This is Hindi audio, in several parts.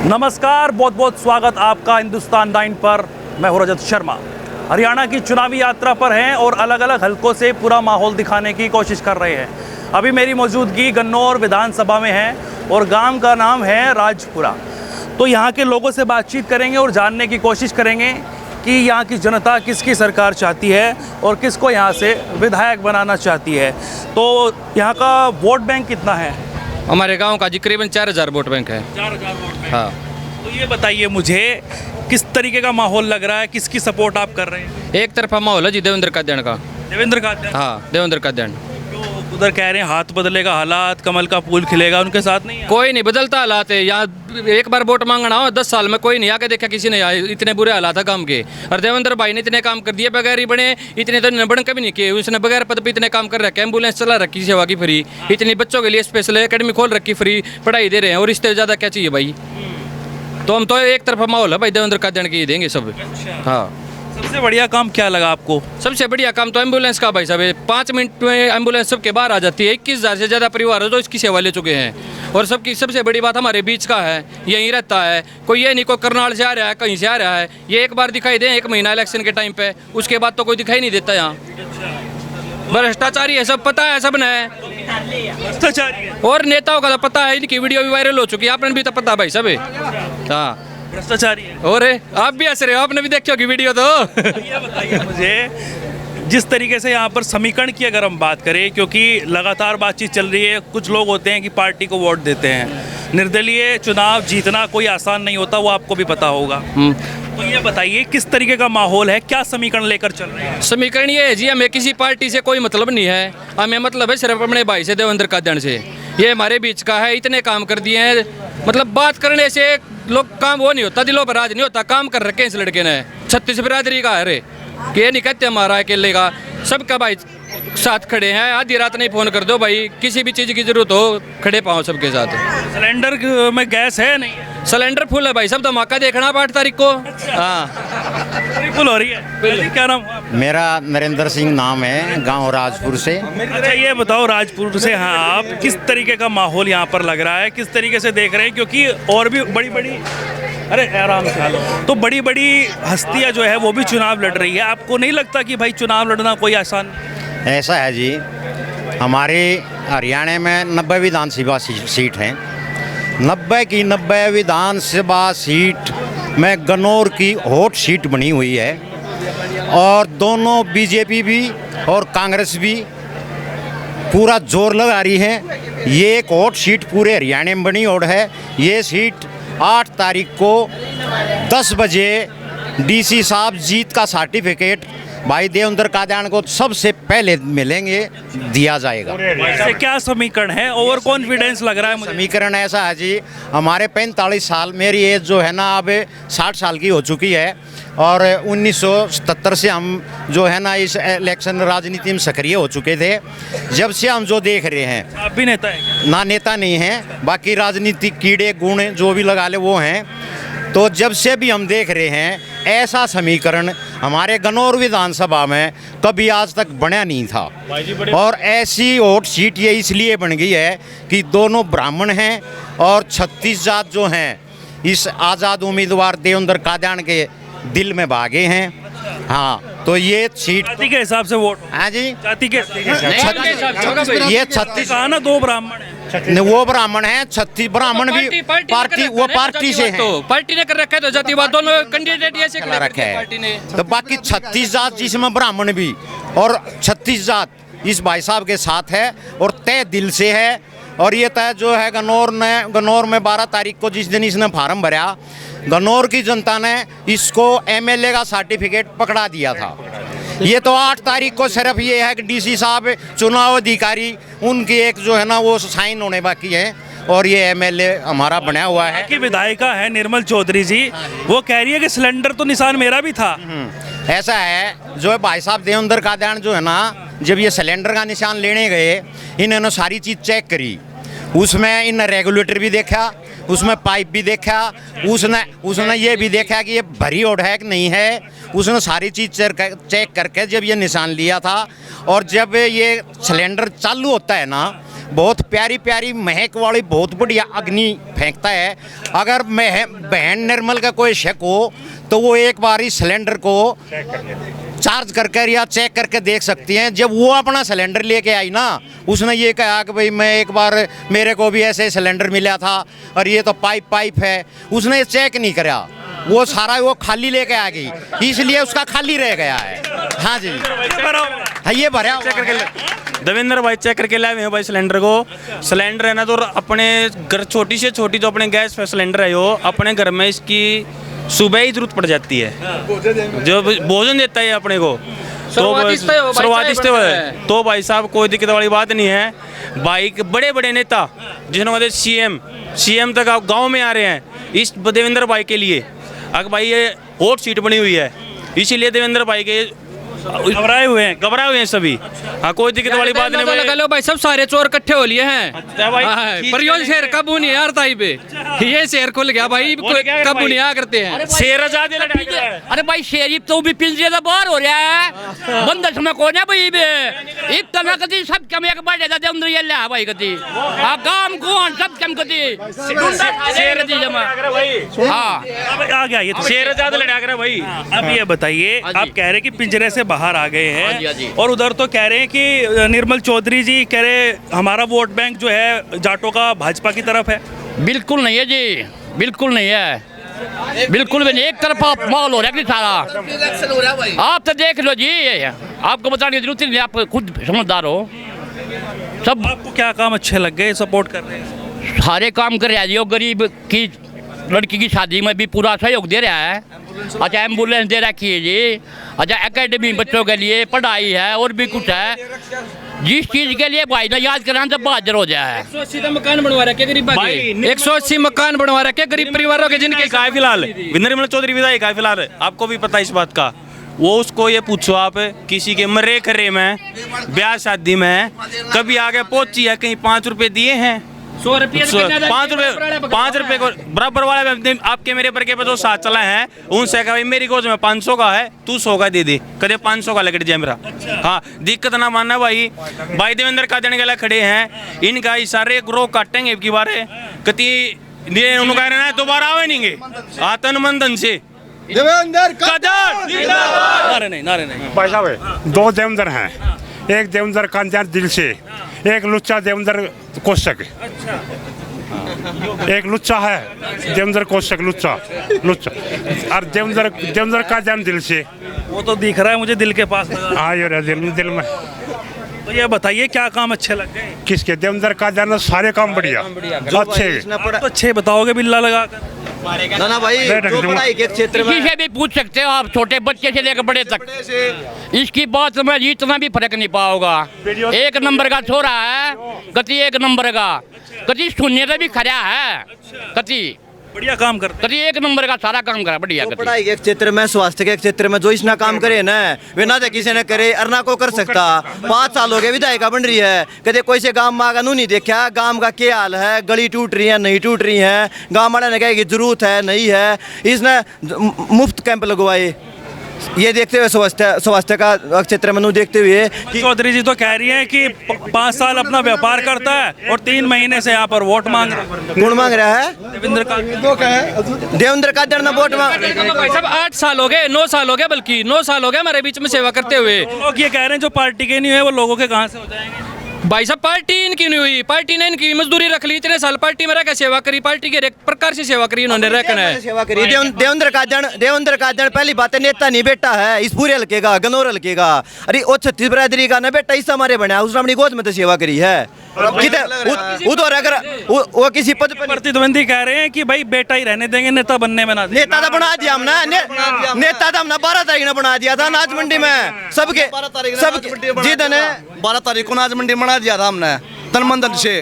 नमस्कार, बहुत बहुत स्वागत आपका हिंदुस्तान 9 पर। मैं हूं रजत शर्मा। हरियाणा की चुनावी यात्रा पर हैं और अलग अलग हलकों से पूरा माहौल दिखाने की कोशिश कर रहे हैं। अभी मेरी मौजूदगी गन्नौर विधानसभा में है और गांव का नाम है राजपुरा। तो यहाँ के लोगों से बातचीत करेंगे और जानने की कोशिश करेंगे कि यहाँ की जनता किसकी सरकार चाहती है और किसको यहाँ से विधायक बनाना चाहती है। तो यहाँ का वोट बैंक कितना है? हमारे गांव का तकरीबन 4000 वोट बैंक है। 4000 वोट बैंक। हाँ। तो ये बताइए मुझे, किस तरीके का माहौल लग रहा है, किसकी सपोर्ट आप कर रहे हैं? एक तरफा माहौल है जी देवेंद्र कादियान का। देवेंद्र कादियान? हाँ, देवेंद्र कादियान। जो उधर कह रहे हैं हाथ बदलेगा, हालात कमल का फूल खिलेगा, उनके साथ नहीं है? कोई नहीं बदलता हालात है यहाँ। एक बार वोट मांगना हो 10 साल में कोई नहीं आके देखा, किसी ने आए। इतने बुरे हालात है काम के। और देवेंद्र भाई ने इतने काम कर दिए, बगैर ही बने इतने तो निबड़न कभी नहीं किए। उसने बगैर पद पे इतने काम कर रखे। एम्बुलेंस चला रखी सेवा की फ्री, इतनी बच्चों के लिए स्पेशल एकेडमी खोल रखी, फ्री पढ़ाई दे रहे हैं। और इससे ज़्यादा क्या चाहिए भाई? तो हम तो एक तरफा माहौल है भाई, देवेंद्र कादियान की देंगे सब। हाँ। सबसे बढ़िया काम क्या लगा आपको? सबसे बढ़िया काम तो एम्बुलेंस का भाई साहब। 5 मिनट में एम्बुलेंस सबके बाहर आ जाती है। 21,000 से ज़्यादा परिवार है जो इसकी सेवा ले चुके हैं। और सबकी सबसे बड़ी बात हमारे बीच का है, यहीं रहता है। कोई ये नहीं कोई करनाल से आ रहा है, कहीं से आ रहा है। ये एक बार दिखाई दे 1 महीना इलेक्शन के टाइम पे, उसके बाद तो कोई दिखाई नहीं देता यहाँ। भ्रष्टाचारी है, सब पता है, सब ने। भ्रष्टाचारी है और नेताओं का तो पता है, इनकी वीडियो भी वायरल हो चुकी है। आपने भी तो पता भाई सब। हाँ, भ्रष्टाचारी है। और आप भी हंस रहे हो, आपने भी देखी होगी वीडियो तो। ये बताइए मुझे, जिस तरीके से यहाँ पर समीकरण की अगर हम बात करें, क्योंकि लगातार बातचीत चल रही है, कुछ लोग होते हैं कि पार्टी को वोट देते हैं। निर्दलीय चुनाव जीतना कोई आसान नहीं होता, वो आपको भी पता होगा। तो ये बताइए किस तरीके का माहौल है, क्या समीकरण लेकर चल रहे हैं? समीकरण ये है जी, हमें किसी पार्टी से कोई मतलब नहीं है। हमें मतलब है सिर्फ अपने भाई से, देवेंद्र कादियान से। ये हमारे बीच का है, इतने काम कर दिए हैं। मतलब बात करने से लोग काम वो नहीं होता, दिलों पर राज नहीं होता। काम कर रखे हैं इस लड़के ने। 36 बिरादरी का है रे, ये नहीं कहते हमारा अकेले का, सबका भाई साथ खड़े हैं। आधी रात नहीं फ़ोन कर दो भाई, किसी भी चीज़ की जरूरत हो खड़े पाओ सबके साथ। सिलेंडर में गैस है नहीं? सिलेंडर फुल है भाई, सब धमाका देखना 8 तारीख को। हाँ, फुल हो रही है। क्या नाम हुआ? मेरा नरेंद्र सिंह नाम है, गांव राजपुर से। अच्छा ये बताओ, राजपुर से हाँ आप, किस तरीके का माहौल यहाँ पर लग रहा है, किस तरीके से देख रहे हैं? क्योंकि और भी बड़ी बड़ी, अरे आराम से, तो बड़ी बड़ी हस्तियाँ जो है वो भी चुनाव लड़ रही है। आपको नहीं लगता कि भाई चुनाव लड़ना कोई आसान? ऐसा है जी, हमारे हरियाणा में 90 विधानसभा सीट हैं। 90 की 90 विधानसभा सीट में गन्नौर की हॉट सीट बनी हुई है। और दोनों बीजेपी भी और कांग्रेस भी पूरा जोर लगा रही है। ये एक हॉट सीट पूरे हरियाणा में बनी और है। ये सीट 8 तारीख को 10 बजे डीसी साहब जीत का सर्टिफिकेट भाई देवेंद्र कादियान को सबसे पहले मिलेंगे, दिया जाएगा। वैसे क्या समीकरण है? ओवर कॉन्फिडेंस लग रहा है मुझे। समीकरण ऐसा है जी, हमारे 45 साल, मेरी एज जो है ना अब 60 साल की हो चुकी है। और 1977 से हम जो है ना इस इलेक्शन राजनीति में सक्रिय हो चुके थे। जब से हम जो देख रहे हैं, आप भी नेता है? ना नेता नहीं हैं, बाकी राजनीतिक कीड़े गुण जो भी लगा ले वो हैं। तो जब से भी हम देख रहे हैं, ऐसा समीकरण हमारे गन्नौर विधानसभा में कभी आज तक बना नहीं था। और ऐसी वोट सीट ये इसलिए बन गई है कि दोनों ब्राह्मण हैं और 36 जात जो हैं इस आज़ाद उम्मीदवार देवेंद्र कादियान के दिल में भागे हैं। हाँ, तो ये सीट जाति के हिसाब से वोट? हाँ जी, जाति के ये 36 कहा ना, 2 ब्राह्मण है। वो ब्राह्मण है, 36 ब्राह्मण भी पार्टी, वो पार्टी से हैं। तो पार्टी ने कर रखा है, तो जातिवाद दोनों कैंडिडेट ऐसे चला रखा पार्टी ने। है। तो बाकी 36 जात जिसमें ब्राह्मण भी और 36 जात इस भाई साहब के साथ है और तय दिल से है। और ये तय जो है गन्नौर में 12 तारीख को जिस दिन इसने फार्म भरा, गन्नौर की जनता ने इसको एमएलए का सर्टिफिकेट पकड़ा दिया था। ये तो 8 तारीख को सिर्फ ये है कि डीसी साहब चुनाव अधिकारी उनकी एक जो है ना वो साइन होने बाकी है और ये एमएलए हमारा बना हुआ है। की विधायिका है निर्मल चौधरी जी, वो कह रही है कि सिलेंडर तो निशान मेरा भी था। ऐसा है, जो है भाई साहब देवेंद्र कादियान जो है ना, जब ये सिलेंडर का निशान लेने गए, इन्होंने सारी चीज़ चेक करी। उसमें इन रेगुलेटर भी देखा, उसमें पाइप भी देखा, उसने ये भी देखा कि ये भरी ओढ़ है कि नहीं है। उसने सारी चीज़ चेक करके जब ये निशान लिया था। और जब ये सिलेंडर चालू होता है ना, बहुत प्यारी प्यारी महक वाली बहुत बढ़िया अग्नि फेंकता है। अगर बहन निर्मल का कोई शक हो तो वो एक बार इस सिलेंडर को चार्ज करके या चेक करके देख सकती हैं। जब वो अपना सिलेंडर लेके आई ना, उसने ये कहा कि भाई मैं एक बार मेरे को भी ऐसे सिलेंडर मिला था और ये तो पाइप है, उसने चेक नहीं करा, वो सारा वो खाली लेके आ गई, इसलिए उसका खाली रह गया है। हाँ जी, हाँ ये भरा देवेंद्र भाई चेक करके लाए हुए हैं भाई सिलेंडर को। सिलेंडर है ना, तो अपने घर छोटी से छोटी जो अपने गैस सिलेंडर है, वो अपने घर में इसकी सुबह ही जरूरत पड़ जाती है, जो भोजन देता है अपने को, तो सर्वादिष्ट है। तो भाई साहब कोई दिक्कत वाली बात नहीं है। भाई बड़े बड़े नेता जिन्होंने सीएम तक गांव में आ रहे हैं इस देवेंद्र भाई के लिए। अगर भाई ये हॉट सीट बनी हुई है, इसीलिए देवेंद्र भाई के घबराए हुए हैं सभी। हाँ, कोई दिक्कत वाली बात नहीं लगा लो भाई, सब सारे चोर इकट्ठे हो लिए हैं। पर यो शेर काबू नहीं यार ताई पे, ये शेर खुल गया भाई, काबू नहीं आ करते हैं। शेर आजादी अरे भाई शेर तो भी पिंजरे से बाहर हो रहा है, बंदर में कौन है भाई बे इतना कदी सब कम एक बढ़ जाता अंदर ये ले भाई कदी आ काम कौन सब कम कदी शेर कदी जमा। हां आ गया ये तो शेर आजाद लड़ा कर भाई। अब ये बताइए, आप कह रहे हैं कि पिंजरे से बाहर आ गए हाँ जी, हाँ हैं जी। और उधर तो कह रहे हैं कि निर्मल चौधरी जी कह रहे हमारा वोट बैंक जो है जाटों का भाजपा की तरफ है। बिल्कुल नहीं है जी, बिल्कुल नहीं है, बिल्कुल भी नहीं। एक तरफा माहौल हो रहा है सारा, आप तो देख लो जी, आपको बताने की जरूरत नहीं, आप खुद समझदार हो। सब आपको क्या काम अच्छे लग गए, सपोर्ट कर रहे हैं? सारे काम कर रहा है जी, वो गरीब की लड़की की शादी में भी पूरा सहयोग दे रहा है। अच्छा एम्बुलेंस दे रखी है जी, अच्छा एकेडमी बच्चों के लिए पढ़ाई है, और भी कुछ है। जिस चीज के लिए भाई ना याद कराना तो बहादुर हो जाए। 180 मकान बनवा रखे गरीब के, 180 मकान बनवा रखे गरीब परिवारों के, जिनके का है फिलहाल निर्मल चौधरी विधायक है फिलहाल, आपको भी पता है इस बात का। वो उसको ये पूछो आप, किसी के मरे खरे में ब्याह शादी में कभी आगे पहुंची है, कहीं 5 रुपए दिए हैं? 100 रुपये 5 रुपए को बराबर वाले आपके मेरे पर के पे जो साथ चला है उनसे कहा भाई मेरी गोद में 500 का है, तू 100 का दे दे, कदे 500 का लकड़ जाए मेरा। हाँ, दिक्कत ना मानना भाई। भाई देवेंद्र का देने के खड़े हैं, इनका इशारे ग्रो काटेंगे की बार कति उनका रहना है, दोबारा आवे नहीं आतन मंदन से देवेंद्र का नारे नहीं भाई साहब, 2 देवेंद्र हैं, एक देवेंद्र कांजार दिल से, एक लुच्चा देवेंद्र कोशक। एक लुच्चा है देवेंद्र कोशक, लुच्चा और देवेंद्र का जान दिल से। वो तो दिख रहा है मुझे दिल के पास लगा। हाँ ये दिल में। तो ये बताइए क्या काम अच्छे लग गए? किसके? देवेंद्र का जान सारे काम बढ़िया अच्छे। आप तो अच्छे बताओगे बिल्ला लगा कर। ना भाई, जो पढ़ाई के क्षेत्र में किसी से भी पूछ सकते हो आप, छोटे बच्चे से लेकर बड़े तक, इसकी बात में इतना भी फर्क नहीं पाओगा। 1 नंबर का छोरा है, कति 1 नंबर का, कति शून्य से भी खड़ा है, कति बढ़िया काम करते कति 1 नंबर का सारा काम करा बढ़िया। जो पढ़ाई के क्षेत्र में, स्वास्थ्य के क्षेत्र में जो इसने काम करे ना, वे ना किसी ने करे अरना को कर सकता। 5 साल हो गए विधायिका बन रही है, कदे कोई से गांव में आगा नहीं देखा गांव का क्या हाल है, गली टूट रही है नहीं टूट रही है, गांव वाले ने कहा कि जरूरत है नहीं है। इसने मुफ्त कैंप लगवाए, ये देखते हुए स्वास्थ्य का क्षेत्र में देखते हुए कि चौधरी जी तो कह रही हैं कि 5 साल अपना व्यापार करता है और 3 महीने से यहाँ पर वोट मांग रहा है। कौन मांग रहा है? देवेंद्र का देवेंद्र का दर वोट मांग। भाई साहब 8 साल हो गए, 9 साल हो गए, बल्कि 9 साल हो गए हमारे बीच में सेवा करते हुए। लोग ये कह रहे हैं जो पार्टी के नहीं है वो लोगों के कहाँ से हो जाएंगे? भाई साहब पार्टी इनकी नहीं हुई, पार्टी ने इनकी मजदूरी रख ली, इतने साल पार्टी में रहकर सेवा करी, पार्टी के एक प्रकार से सेवा करी इन्होंने रखना है। सेवा करी देवेंद्र का जन पहली बात है नेता नहीं बेटा है, इस पूरे हल्के का, गनौर हल्के का। अरे वो 36 बरादरी का ना बेटा, इस हमारे बना उसने अपनी गोद में तो सेवा करी है। उधर अगर वो किसी पद पर प्रतिद्वंदी कह रहे हैं कि भाई बेटा ही रहने देंगे, नेता बनने में ना देंगे। नेता तो बना दिया हमने, नेता तो हमने 12 तारीख ने बना दिया था नाच मंडी में सबके 12 तारीख को नाच मंडी बना दिया था हमने तन मन धन से।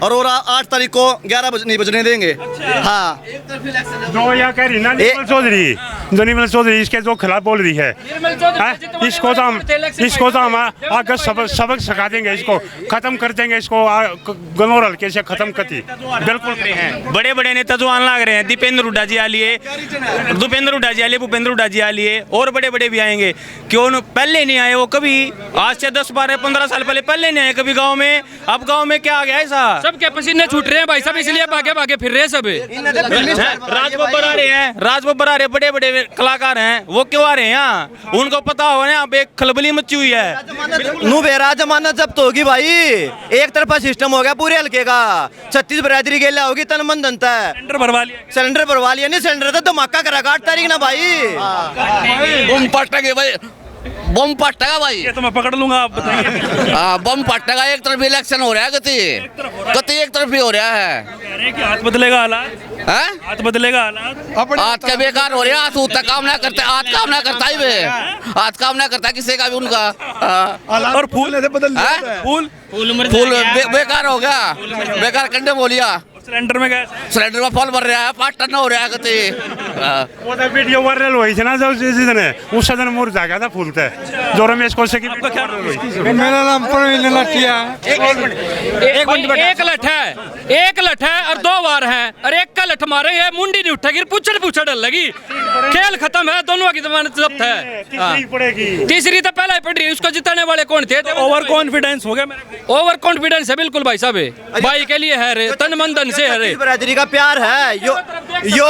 और 8 तारीख को 11 बजे नहीं बजने देंगे। हाँ जो यहाँ कह रही ना निर्मल चौधरी, जो निर्मल चौधरी इसके जो खिलाफ बोल रही है, इसको तो हम आगे सबक सिखा देंगे, इसको खत्म कर देंगे, इसको गनौर हल्के से खत्म करती बिल्कुल हैं। बड़े बड़े नेता जो आने लग रहे हैं, दीपेंद्र हुड्डा जी आ लिए, भूपेंद्र हुड्डा जी आ लिए, भूपेंद्र हुड्डा जी आ लिए, और बड़े बड़े भी आएंगे। क्यों पहले नहीं आए वो कभी, आज से 10, 12, 15 साल पहले नहीं आए कभी गाँव में। अब गाँव में क्या आ गया ऐसा, सबके पसीने छूट रहे हैं भाई साहब, इसलिए भागे भागे फिर रहे हैं सब। राज बब्बर आ रहे हैं, राज बब्बर आ रहे हैं, बड़े बड़े कलाकार हैं, वो क्यों आ रहे हैं यहाँ? उनको पता होगा ना, यहाँ पे एक खलबली मची हुई है। नू बेरा जमानत जब्त होगी भाई, एक तरफा सिस्टम हो गया पूरे हल्के का। 36 बरादरी के लिए होगी तन मन धनता है। सिलेंडर भरवा लिया, सिलेंडर भरवा लिया, नहीं सिलेंडर तो धमाका करा 8 तारीख ना भाई। बम फटेगा भाई, बम फटेगा भाई, ये तो मैं पकड़ लूंगा, आप बताइए। बम फटेगा। एक तरफ इलेक्शन हो रहा है गति एक तरफ ही हो रहा है। कह रहे हैं कि हाथ बदलेगा हालात, हाथ बदलेगा हालात। हाथ का बेकार हो रहा है, हाथ उतना काम ना करता, हाथ काम ना करता ही वे, हाथ काम ना करता किसी का भी उनका। और फूल फूल बेकार हो गया, बेकार कंडे बोलिया। सिलेंडर में गैस, सिलेंडर में फॉल भर रहा है, 5 टन हो रहा है गति। वो तो वीडियो वायरल हुई थी ना, जो जिस दिन उस दिन मोर जागा था फूलते जो रमेश कौशिक की। आपका क्या नाम है? मेरा नाम प्रवीण लठिया। एक लठ है, एक लठ है और 2 वार है, और एक का लठ मारेंगे मुंडी नहीं उठेगी, पूछड़ डल लगी, खेल खत्म है, दोनों की जमानत जब्त है। तीसरी पड़ेगी, तीसरी तो पहले ही पड़ रही है, उसको जिताने वाले कौन थे? ओवर कॉन्फिडेंस हो गया मेरे को। ओवर कॉन्फिडेंस है बिल्कुल भाई साहब, भाई के लिए है रे, तन मन धन से है रे। बरादरी का प्यार है, यो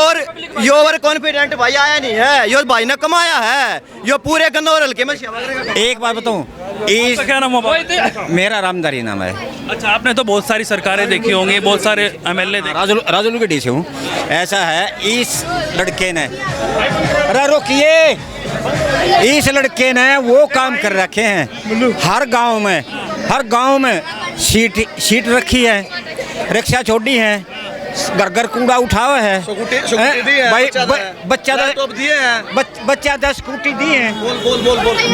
ओवर कॉन्फिडेंट भाई आया नहीं है, यो भाई ने कमाया है, यो पूरे गन्नौर हल्के में सेवा करेगा। एक बात बताऊं, आपका क्या नाम है? मेरा रामदारी नाम है। अच्छा, आपने तो बहुत सारी सरकारें देखी होंगी, बहुत सारे एमएलए देखे। राजुल के डी से हूँ। ऐसा है, इस लड़के ने, अरे रोकिए, इस लड़के ने वो काम कर रखे हैं, हर गांव में सीट रखी है, रिक्शा छोड़ी है, घर कूड़ा उठावा है, भाई बच्चा बच्चा 10 स्कूटी दी है,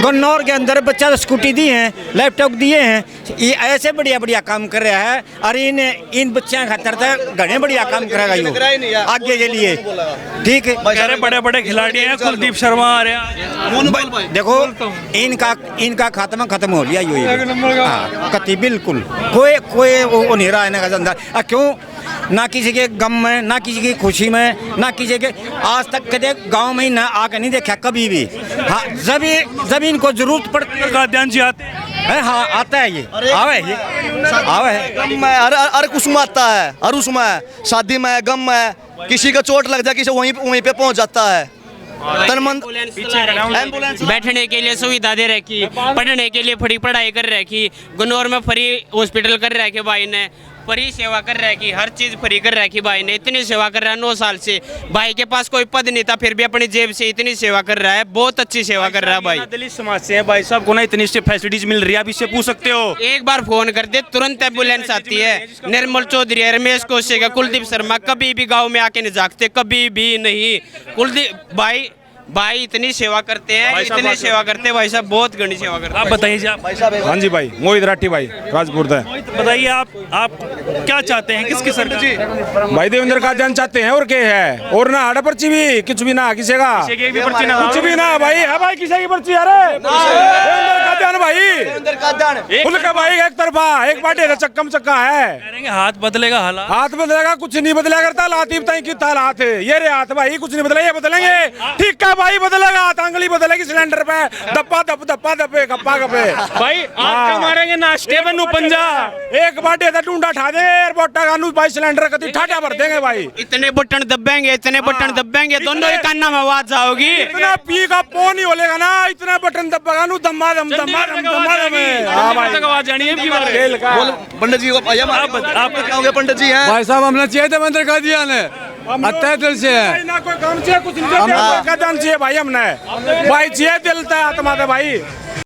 गन्नौर के अंदर बच्चा 10 स्कूटी दी है, लैपटॉप दिए हैं। ये ऐसे बढ़िया काम कर रहा है, और इन बच्चों खातर तो घने बढ़िया काम करेगा ये आगे के लिए। ठीक है, कह रहे बड़े खिलाड़ी हैं, कुलदीप शर्मा आ रहे हैं। देखो इनका खात्मा खत्म हो लिया ये कति बिल्कुल कोई वो नहीं रहा है अंदर। क्यों ना किसी के गम में, ना किसी की खुशी में, ना किसी के, आज तक कदे गांव में ही ना आके नहीं देखा कभी भी। हाँ, जब इनको जरूरत पड़ती है काद्यान जी आते हैं। हाँ, आता है ये, आवे है गम में हर कुछ में आता है, हर उसमें शादी में, गम में, किसी का चोट लग जाए, किसी वहीं पे पहुंच जाता है। एम्बुलेंस बैठने के लिए सुविधा दे रखी, पढ़ने के लिए फ्री पढ़ाई कर रखी, गन्नौर में फ्री हॉस्पिटल कर रखी भाई ने, फ्री सेवा कर रखी, हर चीज फ्री कर रखी भाई ने, इतनी सेवा कर रहा है 9 साल से। भाई के पास कोई पद नहीं था, फिर भी अपनी जेब से इतनी सेवा कर रहा है, बहुत अच्छी सेवा कर रहा है भाई। दलित समाज से है भाई साहब को ना इतनी फैसिलिटीज मिल रही है, आप इससे पूछ सकते हो। एक बार फोन कर दे, तुरंत एम्बुलेंस आती है। निर्मल चौधरी है, रमेश कौशिक है, कुलदीप शर्मा कभी भी गाँव में आके नहीं जागते, कभी भी नहीं। कुलदीप भाई इतनी सेवा करते हैं, इतनी सेवा करते हैं भाई साहब, बहुत घनी सेवा करते हैं। आप बताइए जी, आप हाँ जी भाई, मोहित राठी भाई, राजपुर है। बताइए आप क्या चाहते हैं, किसकी सरकार? भाई देवेंद्र का ध्यान चाहते हैं, और क्या है, और ना हाड़ा पर्ची भी कुछ भी ना किसी का कुछ भी ना भाई है भाई, किसी की पर्ची अरे देवेंद्र का ध्यान भाई, उनका भाई एक तरफा एक पार्टी का चक्कम चक्का है। करेंगे हाथ बदलेगा हालात, हाथ बदलेगा, कुछ नहीं बदलेगा करता, लातीब ताई की ताल हाथ है, ये रे हाथ भाई, कुछ नहीं बदलेगा, ये बदलेंगे, ठीक है भाई, बदलेगा हाथ, अंगली बदलेगी सिलेंडर पे, धप्पा धप्पे गप्पा गप्पे भाई आपका मारेंगे नाश्ते में पंजा, एक बाटे का डूंडा ठा देंगे, एयरपोर्ट का गानू भाई सिलेंडर कति ठाठा भर देंगे भाई। इतने बटन दबेंगे, दोनों ही कान्ना में आवाज आओगी। इतना पी का पो नहीं होलेगा ना, इतना बटन दबेगा नू दम्मा दम आवाज जानी है। पंडित जी को आप क्या होंगे पंडित जी हैं? भाई साहब हमने चाहिए थे मंदिर का दिया ने, अत्या दिल से है ना, कोई काम चाहिए, कुछ नहीं चाहिए, भाई हमने भाई चाहिए दिल था आत्मा था भाई।